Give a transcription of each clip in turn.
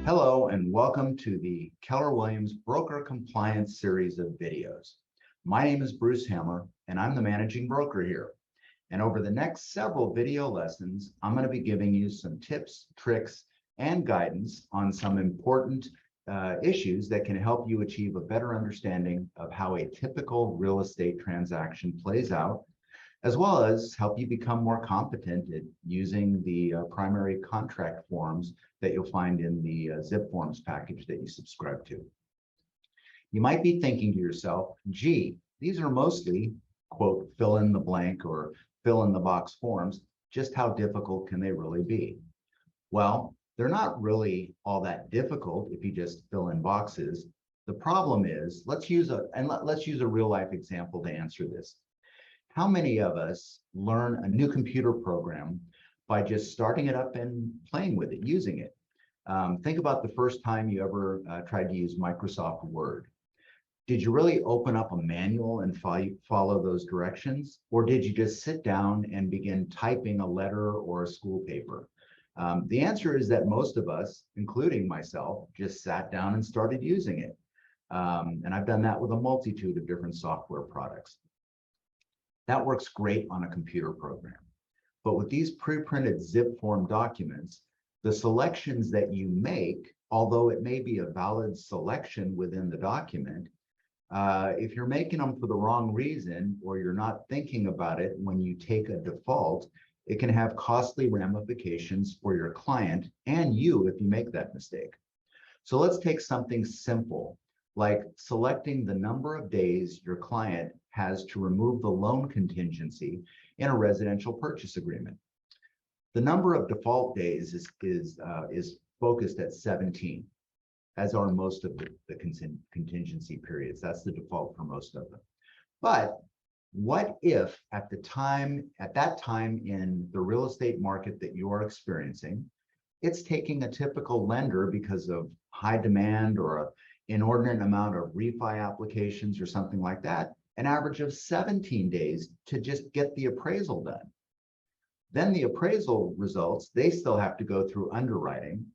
Hello and welcome to the Keller Williams Broker Compliance series of videos. My name is Bruce Hammer and I'm the managing broker here. And over the next several video lessons, I'm going to be giving you some tips, tricks, and guidance on some important issues that can help you achieve a better understanding of how a typical real estate transaction plays out, as well as help you become more competent at using the primary contract forms that you'll find in the Zip Forms package that you subscribe to. You might be thinking to yourself, gee, these are mostly, quote, fill in the blank or fill in the box forms. Just how difficult can they really be? Well, they're not really all that difficult if you just fill in boxes. The problem is, let's use a real life example to answer this. How many of us learn a new computer program by just starting it up and playing with it, using it? Think about the first time you ever tried to use Microsoft Word. Did you really open up a manual and follow those directions? Or did you just sit down and begin typing a letter or a school paper? The answer is that most of us, including myself, just sat down and started using it. And I've done that with a multitude of different software products. That works great on a computer program. But with these pre-printed zip form documents, the selections that you make, although it may be a valid selection within the document, if you're making them for the wrong reason, or you're not thinking about it when you take a default, it can have costly ramifications for your client and you if you make that mistake. So let's take something simple, like selecting the number of days your client has to remove the loan contingency in a residential purchase agreement. The number of default days is focused at 17, as are most of the contingency periods. That's the default for most of them. But what if at that time in the real estate market that you are experiencing, it's taking a typical lender, because of high demand or an inordinate amount of refi applications or something like that, an average of 17 days to just get the appraisal done. Then the appraisal results, they still have to go through underwriting.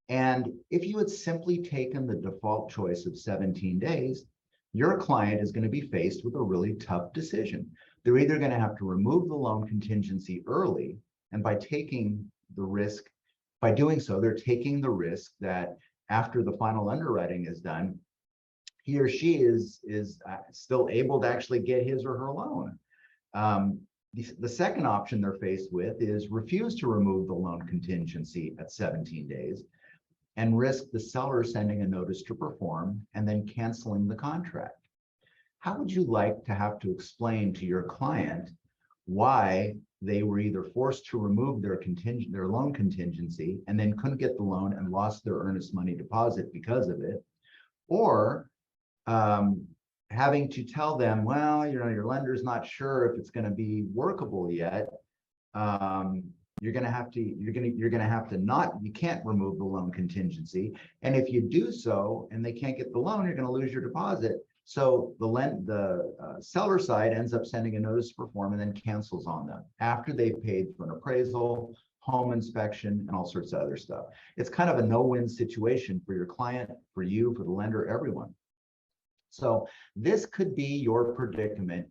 And if you had simply taken the default choice of 17 days, your client is going to be faced with a really tough decision. They're either going to have to remove the loan contingency early, and by taking the risk, by doing so, they're taking the risk that after the final underwriting is done, he or she is still able to actually get his or her loan. The second option they're faced with is refuse to remove the loan contingency at 17 days and risk the seller sending a notice to perform and then canceling the contract. How would you like to have to explain to your client why they were either forced to remove their loan contingency and then couldn't get the loan and lost their earnest money deposit because of it, or having to tell them, well, your lender's not sure if it's going to be workable yet. You can't remove the loan contingency. And if you do so and they can't get the loan, you're going to lose your deposit. So the seller side ends up sending a notice to perform and then cancels on them after they've paid for an appraisal, home inspection, and all sorts of other stuff. It's kind of a no-win situation for your client, for you, for the lender, everyone. So this could be your predicament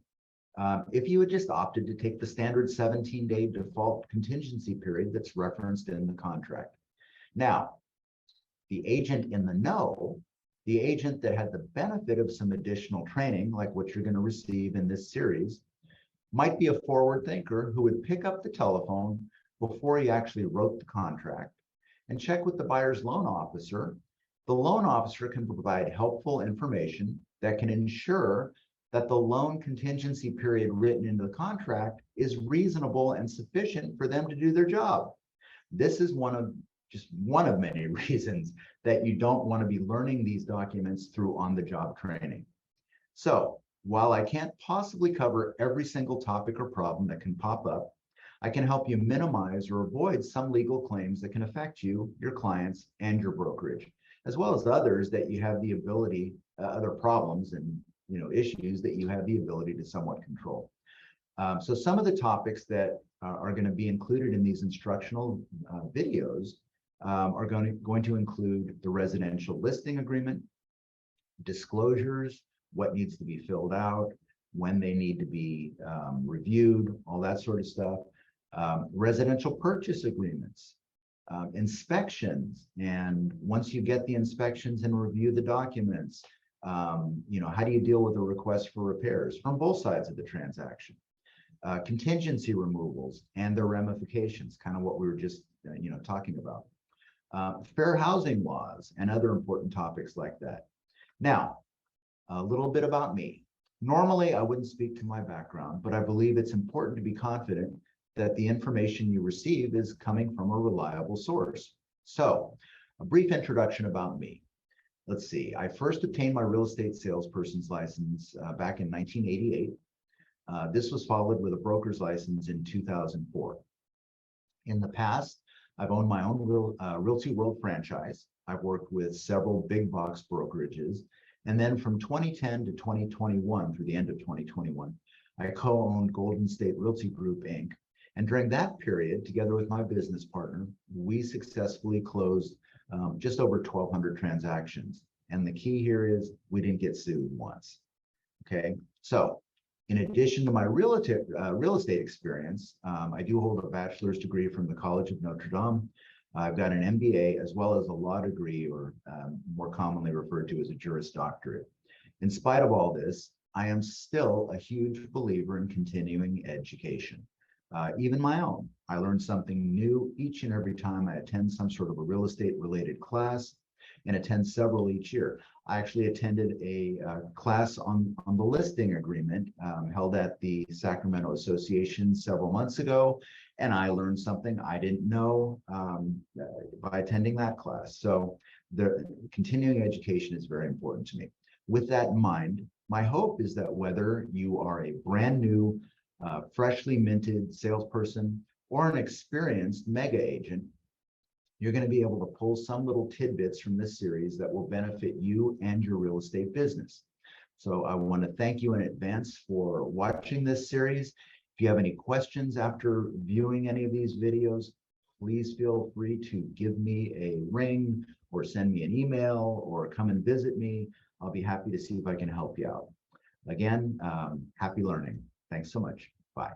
if you had just opted to take the standard 17-day default contingency period that's referenced in the contract. Now, the agent in the know, the agent that had the benefit of some additional training, like what you're going to receive in this series, might be a forward thinker who would pick up the telephone before he actually wrote the contract and check with the buyer's loan officer. The loan officer can provide helpful information that can ensure that the loan contingency period written into the contract is reasonable and sufficient for them to do their job. This is just one of many reasons that you don't want to be learning these documents through on-the-job training. So while I can't possibly cover every single topic or problem that can pop up, I can help you minimize or avoid some legal claims that can affect you, your clients, and your brokerage, as well as others that you have the ability, other problems and issues that you have the ability to somewhat control. So some of the topics that are going to be included in these instructional videos are going to include the residential listing agreement, disclosures, what needs to be filled out, when they need to be reviewed, all that sort of stuff. Residential purchase agreements, inspections, and once you get the inspections and review the documents, how do you deal with a request for repairs from both sides of the transaction? Contingency removals and their ramifications, kind of what we were just talking about. Fair housing laws and other important topics like that. Now, a little bit about me. Normally, I wouldn't speak to my background, but I believe it's important to be confident that the information you receive is coming from a reliable source. So, a brief introduction about me. Let's see, I first obtained my real estate salesperson's license back in 1988. This was followed with a broker's license in 2004. In the past, I've owned my own Realty World franchise. I've worked with several big box brokerages. And then from 2010 to 2021, through the end of 2021, I co-owned Golden State Realty Group, Inc. And during that period, together with my business partner, we successfully closed just over 1,200 transactions. And the key here is we didn't get sued once. Okay, so in addition to my real estate experience, I do hold a bachelor's degree from the College of Notre Dame. I've got an MBA as well as a law degree, or more commonly referred to as a Juris Doctorate. In spite of all this, I am still a huge believer in continuing education, even my own. I learn something new each and every time I attend some sort of a real estate related class, and attend several each year. I actually attended a class on the listing agreement held at the Sacramento Association several months ago, and I learned something I didn't know by attending that class. So the continuing education is very important to me. With that in mind, my hope is that whether you are a brand new, freshly minted salesperson or an experienced mega agent, you're going to be able to pull some little tidbits from this series that will benefit you and your real estate business. So I want to thank you in advance for watching this series. If you have any questions after viewing any of these videos, please feel free to give me a ring or send me an email or come and visit me. I'll be happy to see if I can help you out. Again, happy learning. Thanks so much. Bye.